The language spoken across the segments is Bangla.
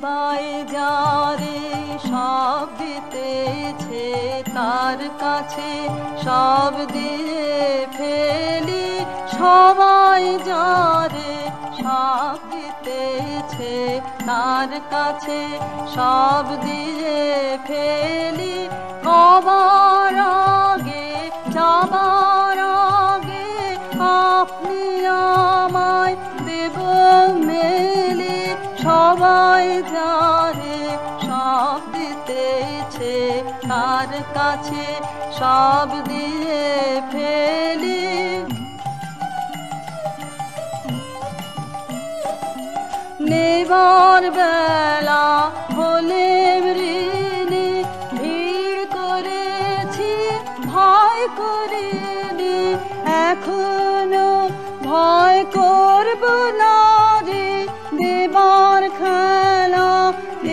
সবাই যারে সব দিতেছে তার কাছে সব দিয়ে ফেলি, সবাই যারে সব দিতেছে তার কাছে সব দিয়ে ফেলি, কবার আগে যাবার আগে আপনি আমায় দেব মেলে, সবাই যারে সব দিতেছে তার কাছে সব দিয়ে ফেলি। নেবার বেলা হলে ঋণী ভিড় করেছি ভয় করিনি, এখনো ভয় করব না রে, দেবার খেলা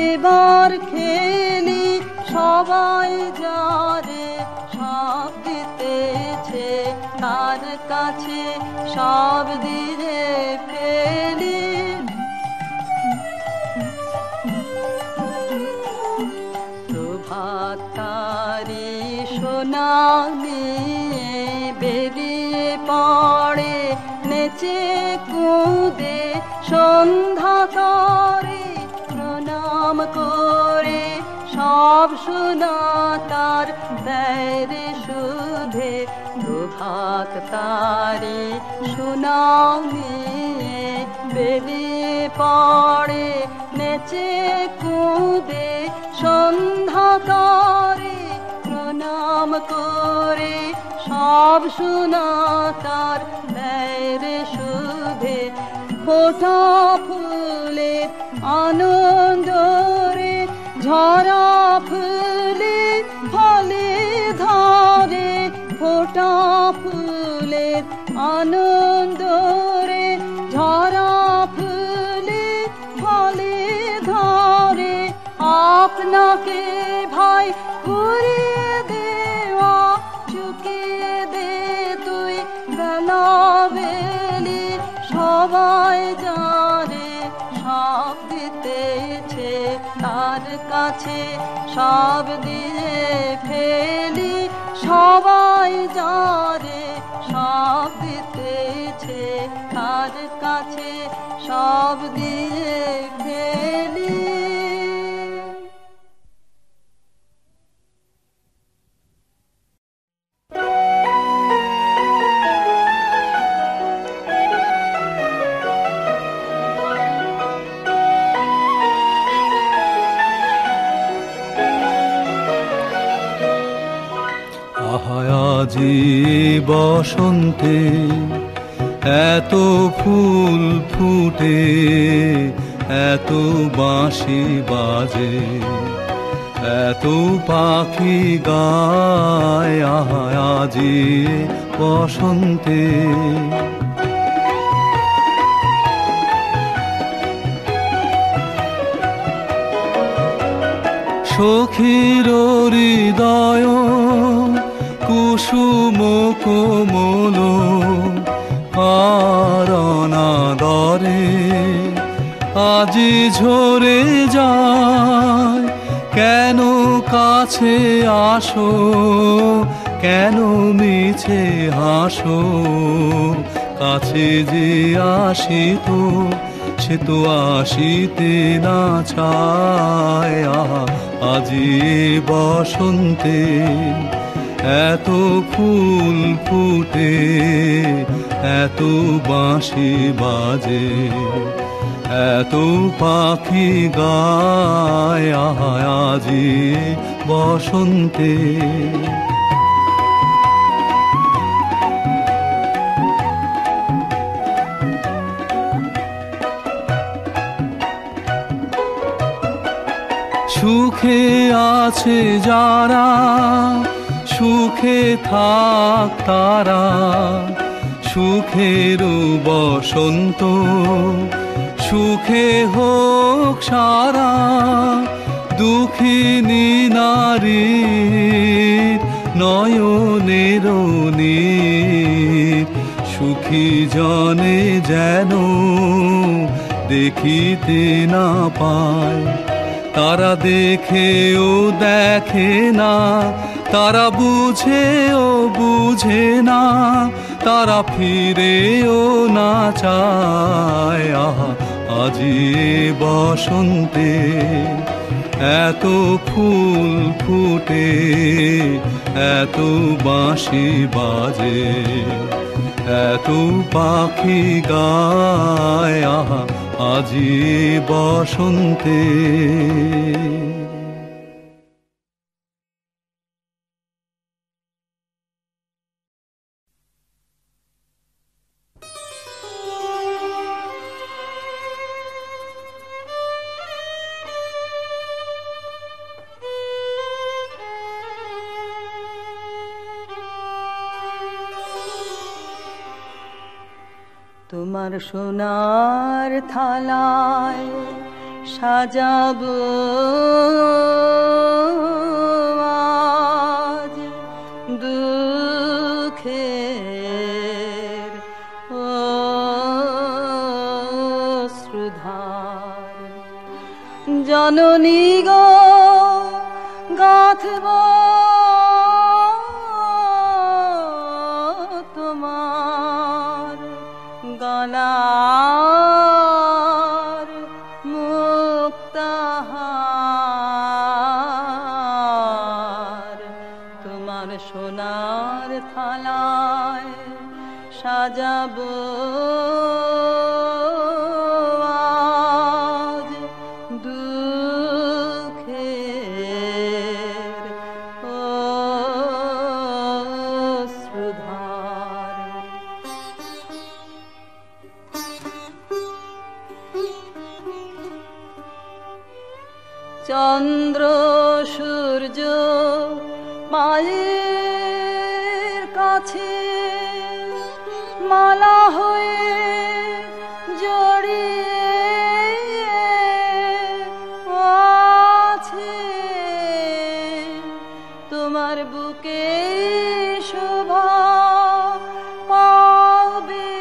এবার খেলি, সবাই যারে সব দিতেছে তার কাছে সব দিয়ে ফেলি। প্রভাত তারি সোনা নিয়ে বেরিয়ে পড়ে নেচে কুদে সন্ধ্যা তরে, প্রণাম করে সব সোনা তার দেয় সুধে। প্রভাত তারি সোনা নিয়ে বেরিয়ে পড়ে নেচে কুদে সন্ধ্যা তরে, প্রণাম করে সব সোনা তার দেয় সুধে। ফোটা ফুলের আনন্দ রে ঝরা ফুলে ফলে ধরে, ফোটা ফুলের আনন্দ রে ঝরা ফুলে ফলে ধরে, আপনাকে ভাই ঘুরিয়ে দেওয়া চুকিয়ে দে তুই বেলা বেলি, সবাই যারে সব দিতেছে তার কাছে সব দিয়ে ফেলি, সবাই যারে সব দিতেছে তার কাছে সব দিয়ে ফেলি। আজি বসন্তে এত ফুল ফুটে, এত বাঁশি বাজে, এত পাখি গায়, আজি বসন্তে। সখীর হৃদয় কুসুম কোমল কারণাদরে আজি ঝরে যায়, কেন কাছে আসো, কেন মিছে হাসো, কাছে যে আসিত সে তো আসিতে না চায়, আজি বসন্তে এত ফুল ফুটে, এত বাঁশি বাজে, এত পাখি গায়, আজি বসন্তে। সুখে আছে যারা সুখে থাক তারা, সুখের বসন্ত সুখে হোক সারা, দুঃখিনী নারী নয়নের নীর, সুখী জনে যেন দেখিতে না পায়। তারা দেখেও দেখে না, তারা বুঝেও বুঝে না, তারা ফিরেও না চায়। আহা আজি বসন্তে এত ফুল ফুটে, এত বাঁশি বাজে, এত পাখি গায়। আহা আজি বসন্তে। তোমার সোনার থালায় সাজাবো আজ দুঃখের অশ্রুধার। জননী গো গাঁথব তোমার গলার মুক্তাহার। তোমার সোনার থালায় সাজাবো আজ দুঃখের অশ্রুধার। চন্দ্র সূর্য মায়ের কাছে মালা হয়ে জড়িয়ে আছে। তোমার বুকে শোভা পাবে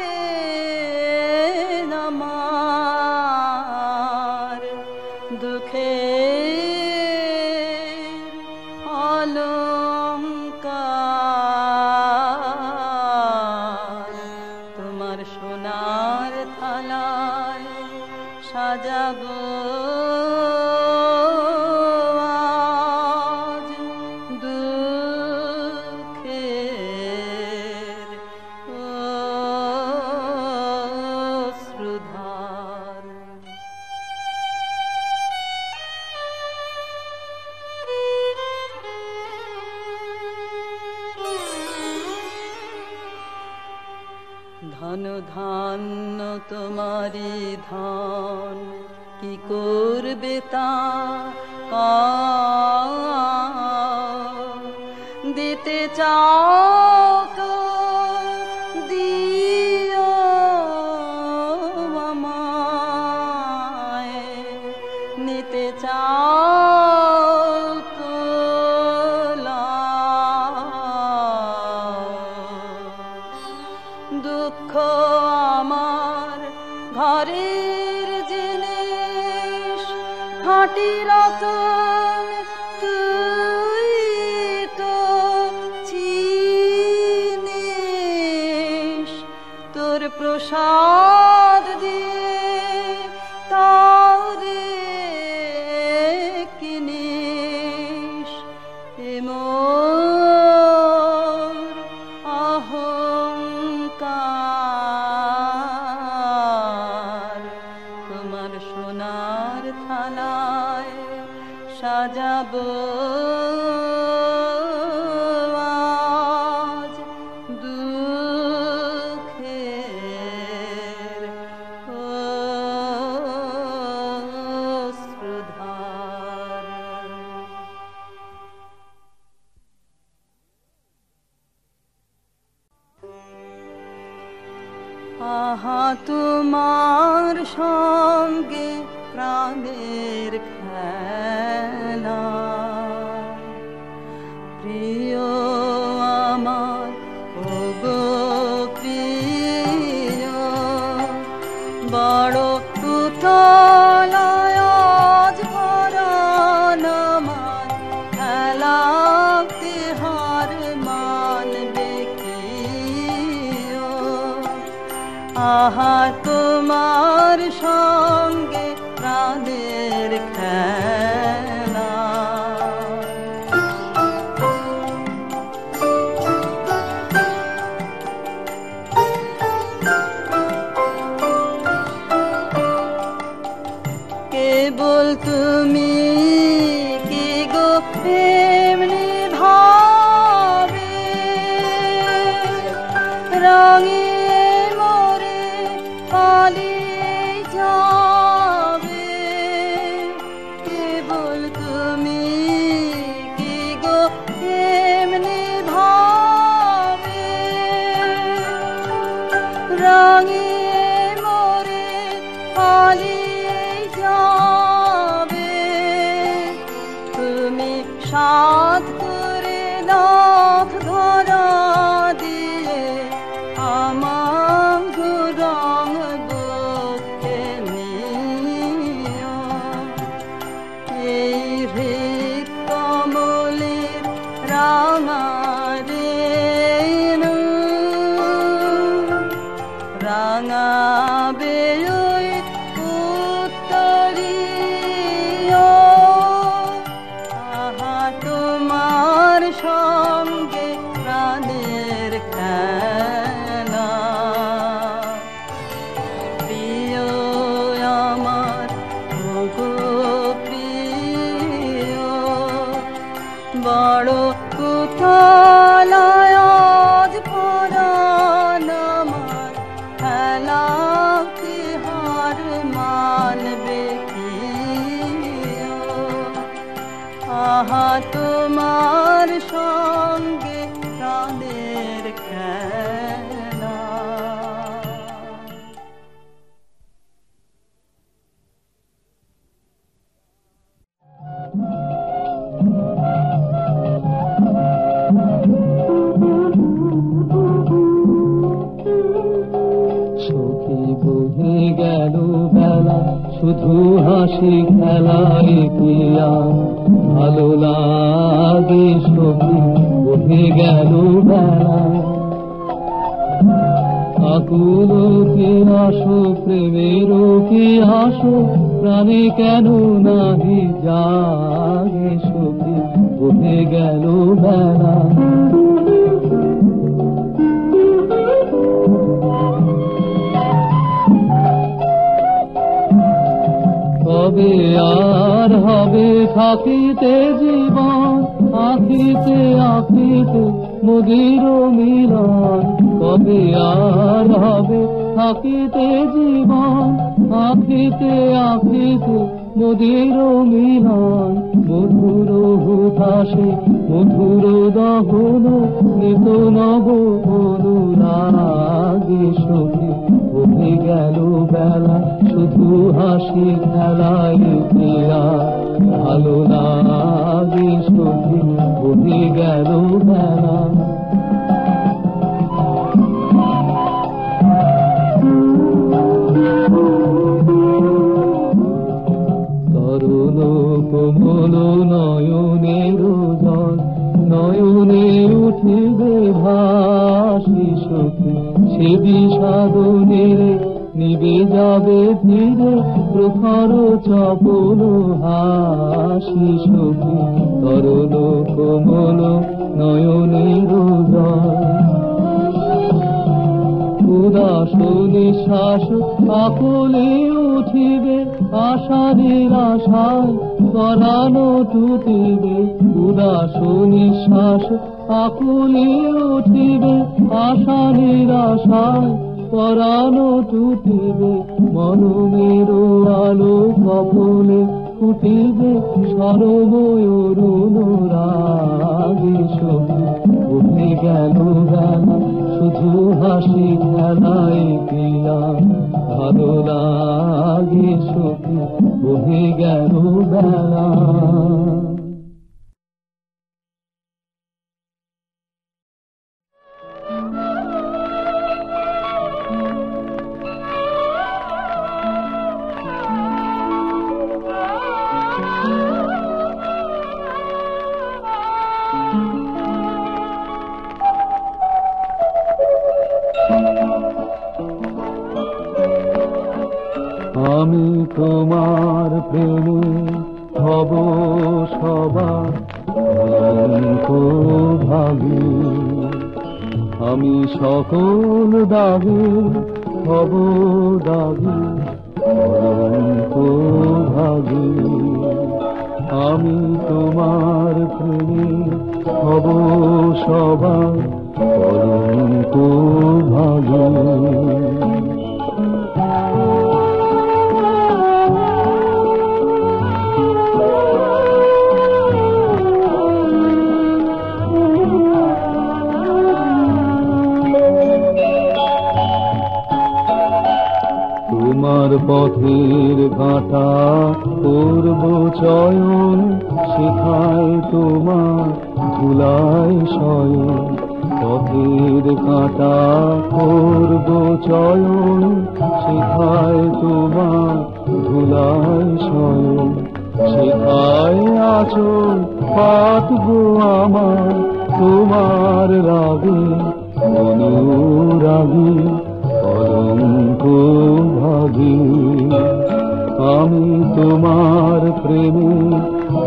আমার দুঃখের অলংকার। তোমার সোনার থালায় সাজাবো আজ দুঃখের অশ্রুধার। ধন ধান্য তোমারি ধন কি করবে তা দিতে চাও তো দিও আমায়, নিতে চাও তো দুঃখ আমার ঘরের জিনিস খাঁটি রতন তুই তো চিনিস। তোর প্রসাদ দিয়ে তারে কিনিস। মোর অহংকার তোমার সোনার থালায় সাজাবো আজ দুঃখের অশ্রুধার। আহা তোমার সঙ্গে প্রাণের খেলা, প্রিয় আমার ওগো প্রিয়, বড় উথ তলায় আজ পরাণ আমার, খেলাতে হার মানবে কি? আহা তোমার সঙ্গে প্রাণের খেলা। কেবল তুমি কি গো এমনি ভাবে রঙে মোরে পালিয়ে যাবে? কেবল তুমি কি গো এমনি ভাবে রঙে মোরে পালিয়ে যাবে? তুমি সাধ করে নাথ ধরা দিয়ে আমার রং বুকে নিও। এই হৃদ কমলের রাঙা রেণু রাঙাবে ওই উত্তরীয়। আহা তোমার সঙ্গে প্রাণের খেলা। প্রিয় আমার ওগো প্রিয়, বড় কোথায় আজ পরাণ আমার, খেলাতে হার মানবে কি? আহা তোমার সঙ্গে প্রাণের খেলা। সখী বহে গেল বেলা, শুধু হাসি খেলায় পিয়া। ভালো লাগে সখী বহে গেল বেলা। আকুল কি আসো প্রেমের কি আসো, প্রাণে কেন নাহি জাগে সখী বহে গেল বেলা। কবে আর হবে থাকিতে জীবন, আখিতে আখিতে মোদের মিলন। কবে আর হবে থাকিতে জীবন, আখিতে আখিতে মোদের মিলন। মধুর হুতাশে মধুর দহন, নিত নব অনুরাগে সখী বহে গেল বেলা। শুধু হাসি খেলায় পিয়া। ভালো লাগে সখী বহে গেল বেলা। তরুণ কোমল নয়নের জল, নয়নে উঠিবে ভাসি সখী সে বিষাদনের নিবে যাবে ধীরে প্রখর চপল হাসি সখী। তরুণ কোমল নয়নের জল, উদাস নিঃশ্বাস আকুলে উঠিবে আশা নিরাশায় পরানো টুটিবে। উদাস নিঃশ্বাস আকুলে উঠিবে আশা নিরাশায় পরানো টুটিবে। মনমের আলো কপলে ফুটিবে সরবয়রুণ রাগে সখী উঠে গেল বেলা। শুধু হাসি খেলায় পিয়া। ভালো লাগে সখী বহে গেল বেলা। প্রেমে হব সবার কলঙ্ক ভাগী। আমি সকল দাগে হব দাগী কলঙ্ক ভাগী। আমি তোমার প্রেমে হব সবার কলঙ্ক ভাগী। তোমার পথের কাঁটা করব চয়ন, শেখায় তোমার ধুলায় শয়ন। পথের কাঁটা করব চয়ন, শেখায় তোমার ধুলায় শয়ন। শেখায় আঁচল পাতবো আমার তোমার রাগে অনুরাগী কলঙ্ক ভাগী। আমি তোমার প্রেমে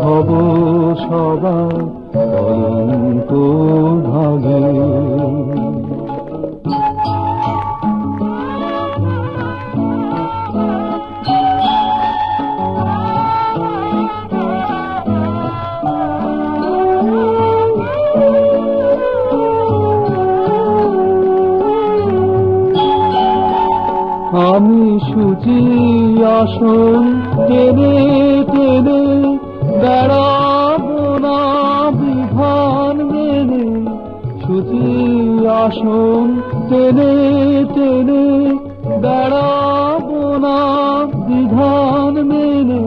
হব সবার কলঙ্ক ভাগী। আমি সূচি আসন টেনে টেনে বেড়াবো না বিধান মেনে। সূচি আসন টেনে টেনে বেড়াবো না বিধান মেনে।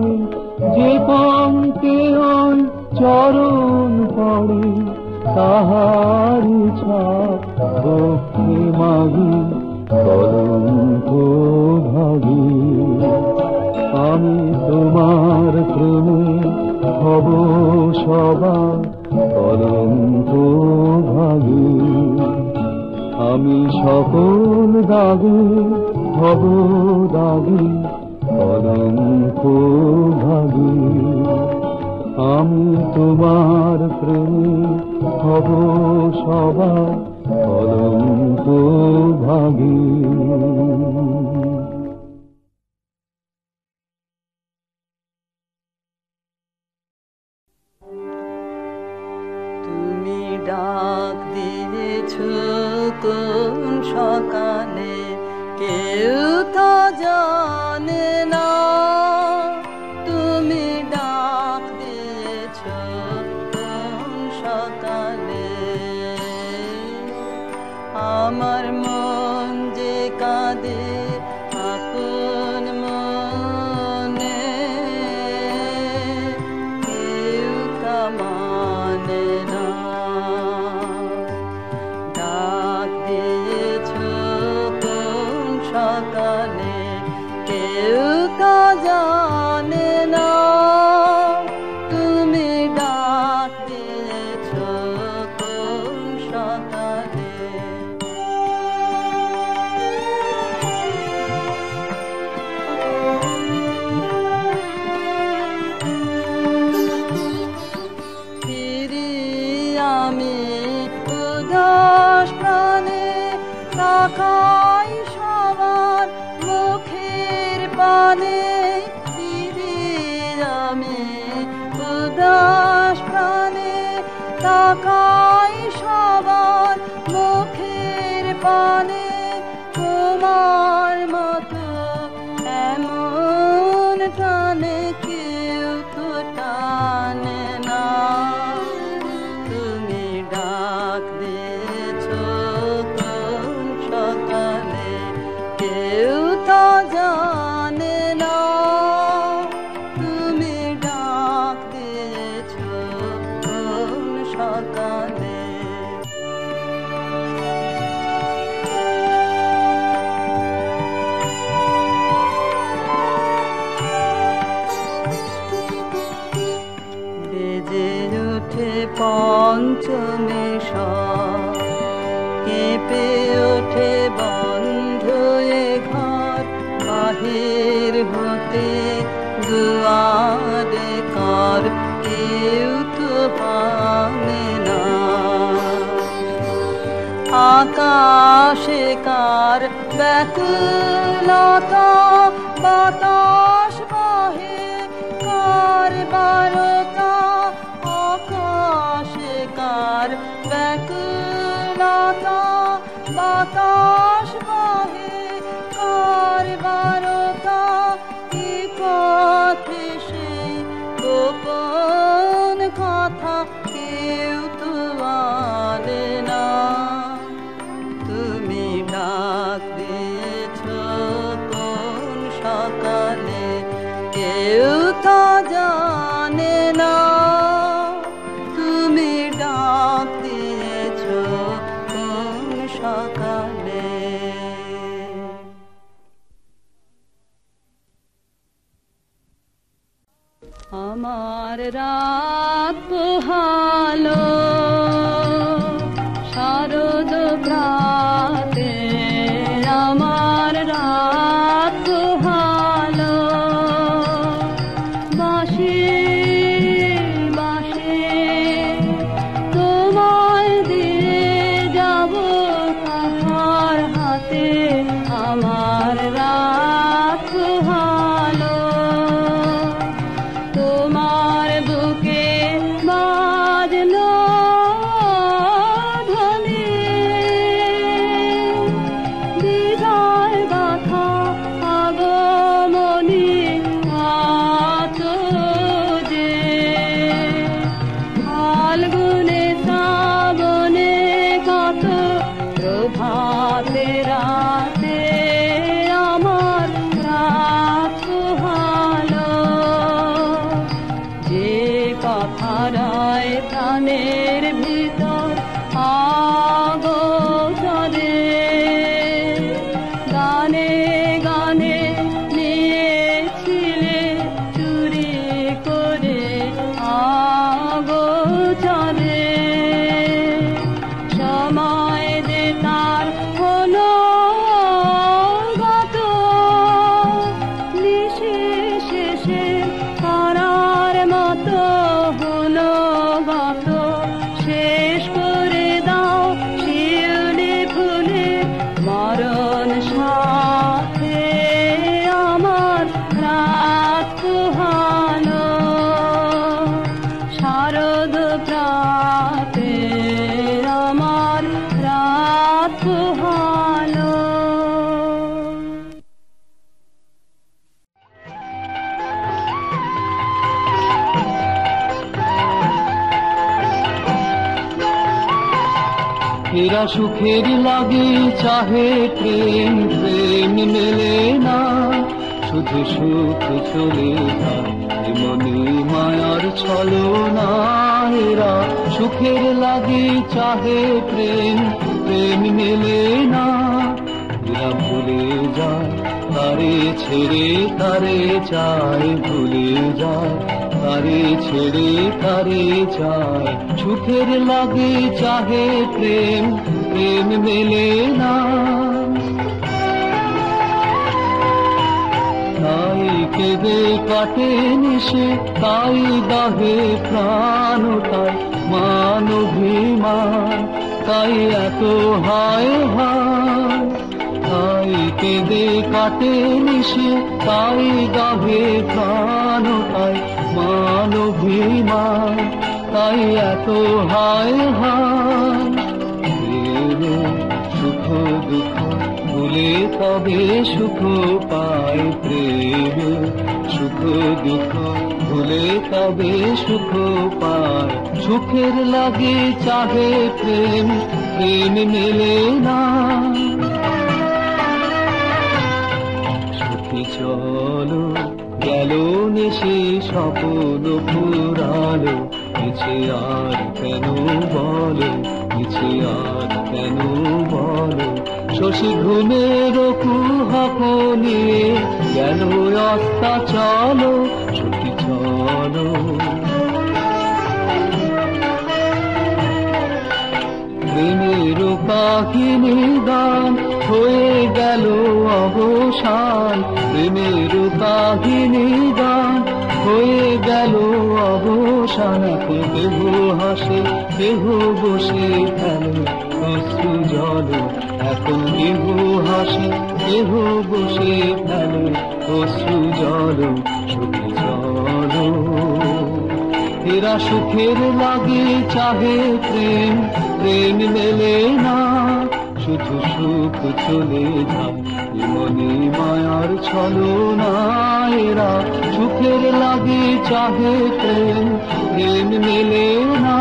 যে পঙ্কে ওই চরণ পড়ে তাহারি ছাপ ভক্তি মাগি কলঙ্ক ভাগী। আমি তোমার প্রেমে হব সবার কলঙ্ক ভাগী। আমি সকল দাগে হব দাগী কলঙ্ক ভাগী। আমি তোমার প্রেমে হব সবার কলঙ্ক ভাগী। তুমি ডাক দিয়েছ কোন সকালে কেউ তা জানে না। তুমি ডাক দিয়েছ কোন সকালে আমার মন যে কাঁদে আপন মনে কেউ তা মানে না। ডাক দিয়েছ কোন সকালে কেউ তা জানে না। তুমি ডাক দিয়েছ কোন সকালে আমি উদাস প্রাণে তাকাই সবার মুখের পানে। আমি উদাস প্রাণে তাকাই সবার মুখের পানে। তোমার মতো এমন টানে কেউ তো টানে না। ডাক দিয়েছ কোন সকালে কেউ তা জানে না। তুমি ডাক দিয়েছ কোন সকালে বেজে ওঠে পঞ্চমী সব কেঁপে ওঠে বন্ধ এ ঘর বাহির হতে দুয়ার পর কেউ তো পাবে না। আকাশে কার ব্যাকুলতা, বাতাস বহে কার বারতা, আকাশে কার ব্যাকুলতা, বাতাস বহে কার বারতা, কি পথে সেই গোপন কথা কেউ তো বলে না। তুমি ডাক দিয়েছ কোন সকালে কেউ তা জানে না। তুমি ডাক দিয়েছ কোন সকালে। আমার রাত পোহালো শারদ প্রাতে, আমার রাত পোহালো বাঁশি বাঁশি তোমায় দিয়ে যাব কাহার হাতে। আমার রাত পোহালো তোমার বুকে বাজলো ধ্বনি, বিদায় গাথা আগমনী আছো যে। ফাল্গুনে শ্রাবণে কত প্রভাতে রাতে আমার রাত পোহালো। যে কথারায় প্রাণের ভিতর আগোচরে, গানে গানে নিয়েছিলে চুরি করে আগোচরে। সময় যে তার হলো গত, নিশে শেষে করার মতো হলো গত। শেষ করে দাও শিউলি ফুলে মরণ সাথে আমার রাত পোহালো শারদ প্রাতে, আমার রাত পোহালো। এরা সুখের লাগে চাহে প্রেম, প্রেম মেলে না, শুধু সুখ চলে যায় মনে মায়ার ছলনা। এরা সুখের লাগে চাহে প্রেম, প্রেম মেলে না, এরা ভুলে যায় তারে ছেড়ে তারে চায়, ভুলে যায় তারে ছেড়ে তারে চায়। সুখের লাগে চাহে প্রেম, প্রেম মেলে না, তাই কেঁদে কাটে নিশে, তাই দাহে প্রাণ, তাই মান অভিমান, তাই এত হায় হায়। তাই কেঁদে কাটে নিশে, তাই দাহে প্রাণ, তাই মান অভিমান, তাই এত হায় হায়। সুখ দুঃখ ভুলে তবে সুখ পায় প্রেম, সুখ দুঃখ ভুলে তবে সুখ পায়। সুখের লাগে চাহে প্রেম, প্রেম মেলে না। সুখী চলো গেল নেশে স্বপ্ন পুরালো, মিছে আর কেন বলো, মিছে আর কেন বলো। শশী ঘুমের কুহক নিয়ে গেল রাস্তা চলো, সুখী চলো। প্রেমের কাহিনী গান হয়ে গেল অবসান, প্রেমের কাহিনী গান হয়ে গেল অবসান, এখন কেহ হাসে কেহ বসে ফেলে অশ্রু জল, এখন কেহ হাসে কেহ বসে ফেলে অশ্রু জল, সুখে চল। এরা সুখের লাগে চাহে প্রেম, প্রেম মেলে না, শুধু সুখ চলে যায় মনে মায়ার ছলনা। এরা সুখের লাগে চাহে প্রেম, প্রেম মেলে না।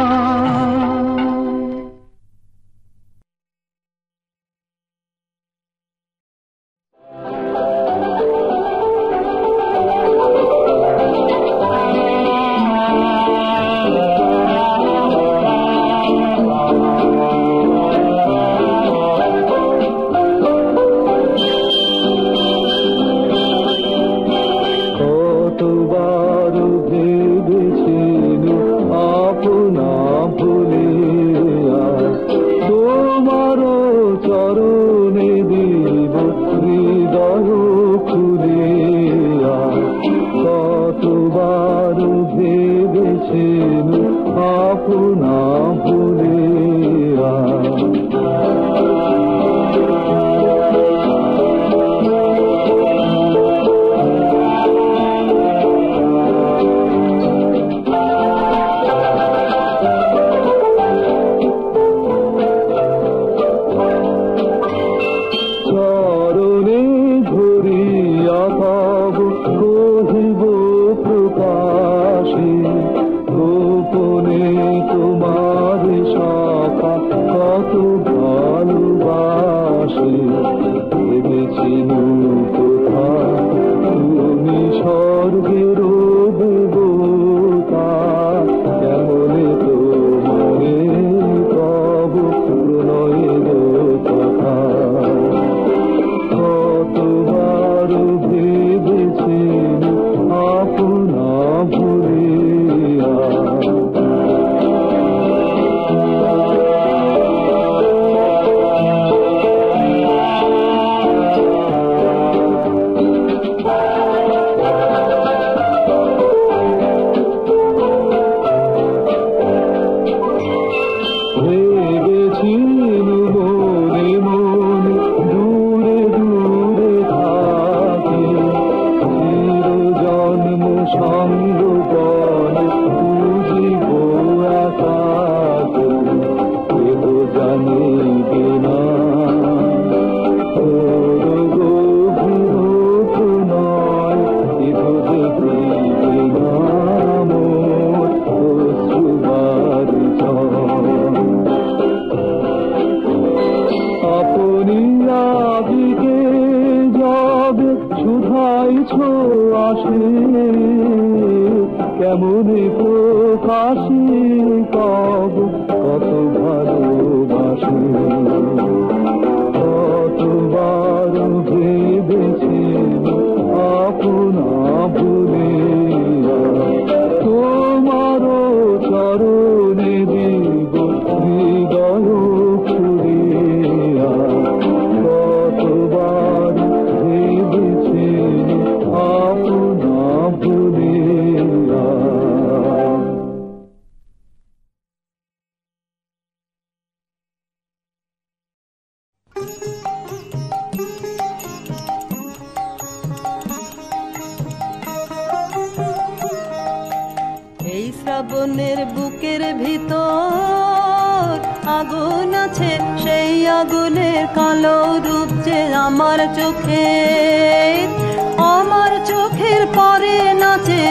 কেমনে প্রকাশে কব কত ভালোবাসি, কতবার ভেবেছি আপনা ভুলে তোমার চরণে দিব হৃদয় খুলিয়া, কতবার ভেবেছি আপনা ভুলিয়া। এই শ্রাবণের বুকের ভিতর আগুন আছে, সেই আগুনের কালো রূপ যে আমার চোখের পরে নাচে।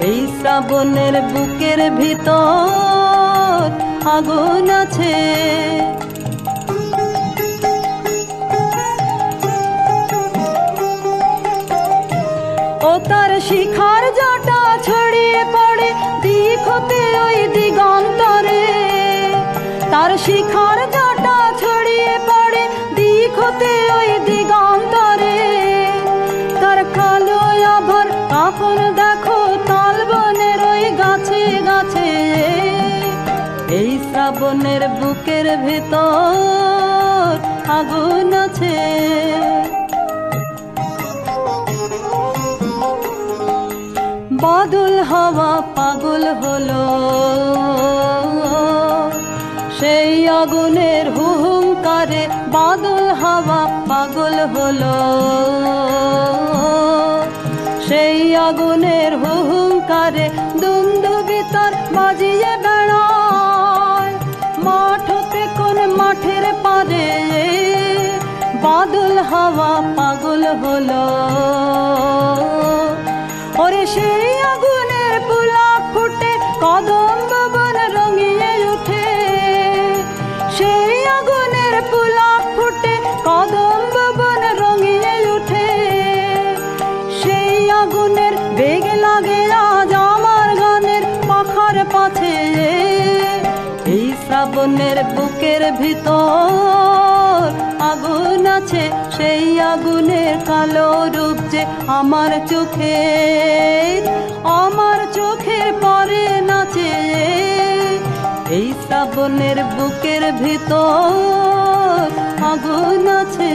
এই শ্রাবণের বুকের ভিতর আগুন আছে, ও তার শিখার জটা ছড়িয়ে পড়ে দিক হতে ওই দিগন্তরে, তার শিখার জটা ছড়িয়ে পড়ে দিক হতে ওই দিগন্তরে। তার কালো আভর কাপন দেখো তালবনের ওই গাছে গাছে। এই শ্রাবণের বুকের ভেতর আগুন আছে। বাদল হাওয়া পাগল হলো, সেই আগুনের হুহুঙ্কারে বাদল হাওয়া পাগল হলো, সেই আগুনের হুহুঙ্কারে দুন্দুবি তার বাজিয়ে বেড়ায় মাঠ হতে কোন মাঠের পারে, বাদল হাওয়া পাগল হলো। ওরে সেই আগুনের পুলক ফুটে কদম্ব বন রঙিয়ে উঠে, সেই আগুনের পুলক ফুটে কদম্ব বন রঙিয়ে উঠে, সেই আগুনের বেগ লাগে আজ আমার গানের পাখার পাছে। এই শ্রাবণের বুকের ভিতর আগুন আছে, সেই আগুনের কালো রূপ যে আমার চোখের পরে নাচে। এই শ্রাবণের বুকের ভিতর আগুন আছে।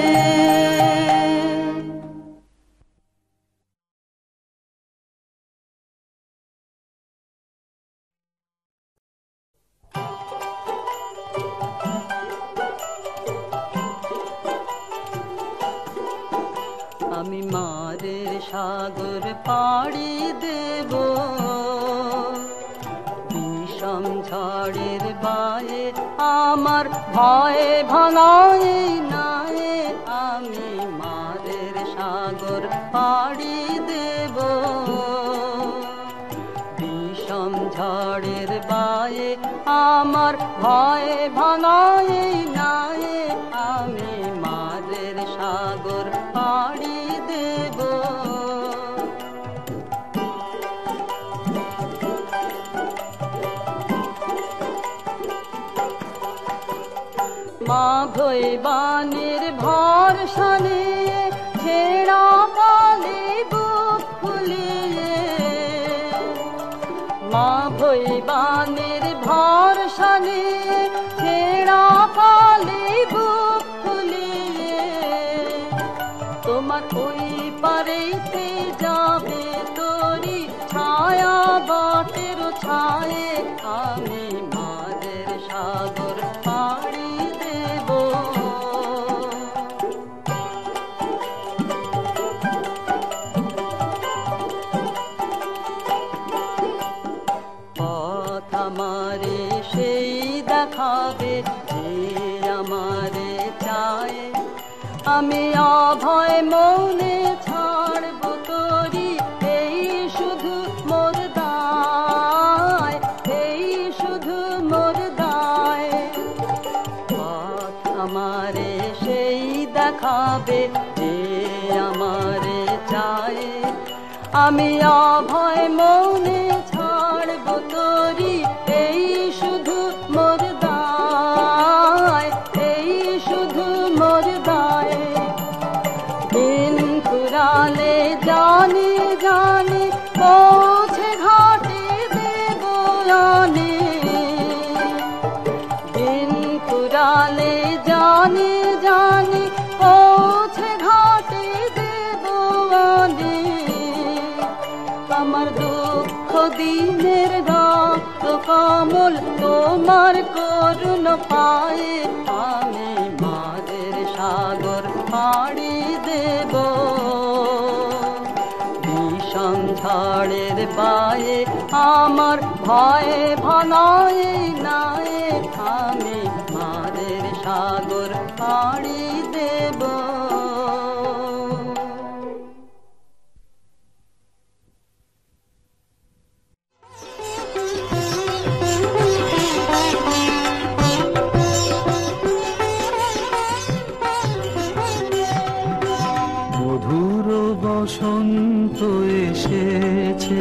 আমি মারের সাগর পাড়ি দেব, বিষম ঝড়ের বায়ে আমার ভয়ে ভাঙায় নাই। আমি মারের সাগর পাড়ি দেব, বিষম ঝড়ের বায়ে আমার ভয়ে ভাঙায় নাই। আমি মারের সাগর পাড়ি দেব। মা ভৈবানের ভরসা নিয়ে ছেঁড়া কালে বুক ফুলিয়ে, মা ভৈবানের ভরসা নিয়ে ছেঁড়া কালে বুক ফুলিয়ে, তোমার ওই পারেতে যাবে তোরি ছায়া বাটের ছায়ে। আমি মাদের সাগর পাড়ি দেব। পথ আমারে সেই দেখাবে যে আমারে চায়। আমি অভয় মৌনে ছাড়ব তোরি এই শুধু মোর দায়, এই শুধু মোর দায়। পথ আমারে সেই দেখাবে যে আমারে চায়। আমি অভয় মৌনে ছাড়ব তোরি এই শুধু মোর দায়, এই শুধু মোর দায়। দিন ফুরালে জানি জানি পৌঁছে ঘাটে দেব আনে, দিন ফুরালে জানি জানি পৌঁছে ঘাটে দেব আনে। আমার দুঃখ দিনের রক্ত কমল তোমার করুণ পায়ে। আমি মাদের সাগর পাড়ি দেব, বিষম ঝড়ের বায়ে আমার ভয়ে ভাঙায় নাই। আমি মাদের সাগর পাড়ি দেব। মধুর বসন্ত এসেছে,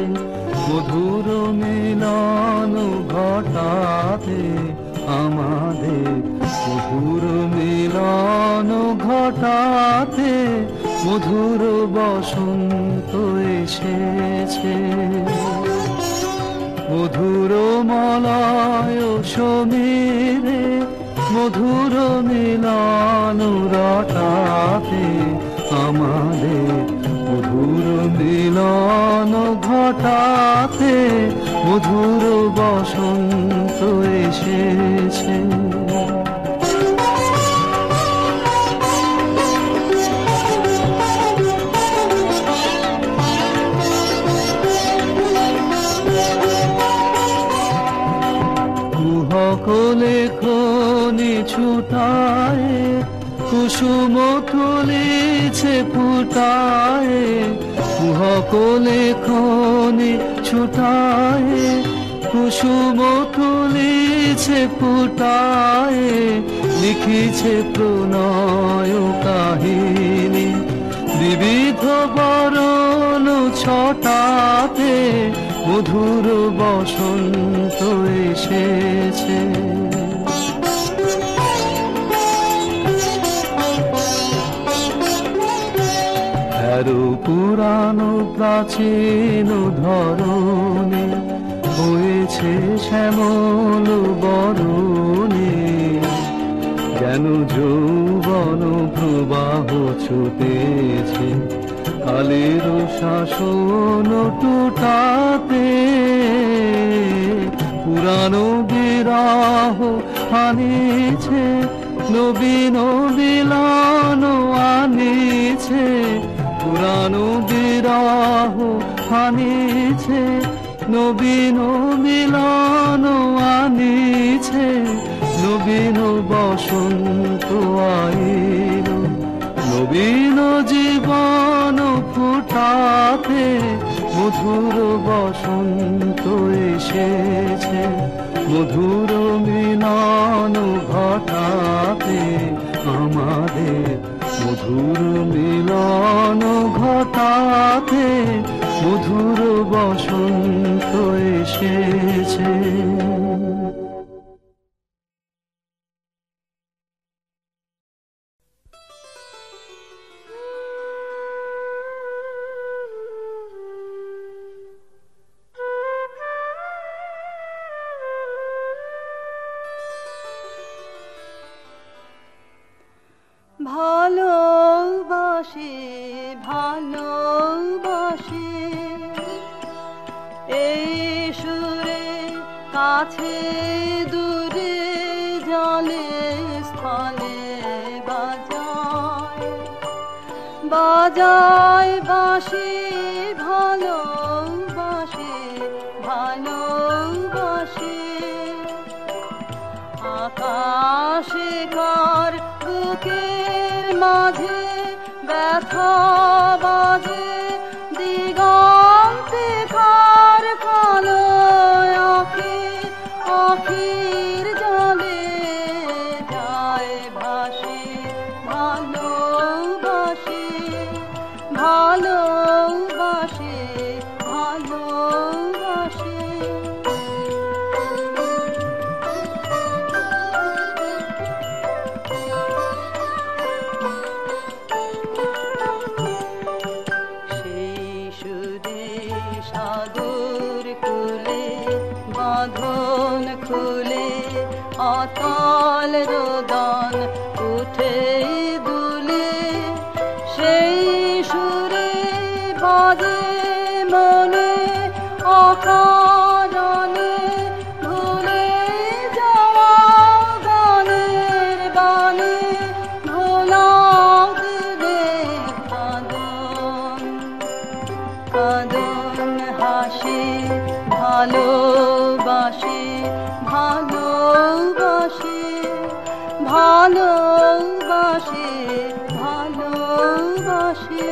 মধুর মিলন ঘটাতে আমাদের, মধুর মিলন ঘটাতে মধুর বসন্ত এসেছে। মধুর মলয় সমীরে মধুর মিলন রটাতে আমাদের, মধুর মিলন ঘটাতে মধুর বসন্ত এসেছে। কুহকলে খনি ছুটায় কুসুম তুলিছে ফুটায়, কুহকলে খনি ছুটায় কুসুম তুলিছে ফুটায়, লিখিছে প্রণয় কাহিনী বিবিধ বরণ ছটাতে মধুর বসন্ত এসেছে। পুরানো প্রাচীন ধরনে হয়েছে শ্যামল বরণে, যেন যৌবন প্রবাহ ছুটেছে কালের শাসন টুটাতে। পুরানো বিরাহ আনিছে নবীন মিলন আনিছে, পুরানো বিরাহ আনিছে নবীন মিলন আনিছে, নবীন বসন্ত আইল নবীন জীবন ফুটাতে মধুর বসন্ত এসেছে। মধুর মিলন ঘটাতে আমাদের মধুর মিলন ঘটাতে মধুর বসন্ত এসেছে। ভালোবাসি ভালোবাসি এই সুরে কাছে দূরে জলে স্থলে বাজায় বাজায় বাঁশি ভালোবাসি ভালোবাসি আকাশে কার বুকের মাঝে ব্যথা বাজে দিগন্তে কার কালো আঁখি আঁখির জলে যায় ভাসি ভালোবাসি ভালোবাসি ভালোবাসি খুলে অতল রোদন উঠে দুলে সেই সুরে বাজে মনে অকারণে ভুলে যাওয়া গানের বানে ভোলা দিলে কাঁদন কাঁদন হাসি ভালোবাসি ভালোবাসি ভালোবাসি ভালোবাসি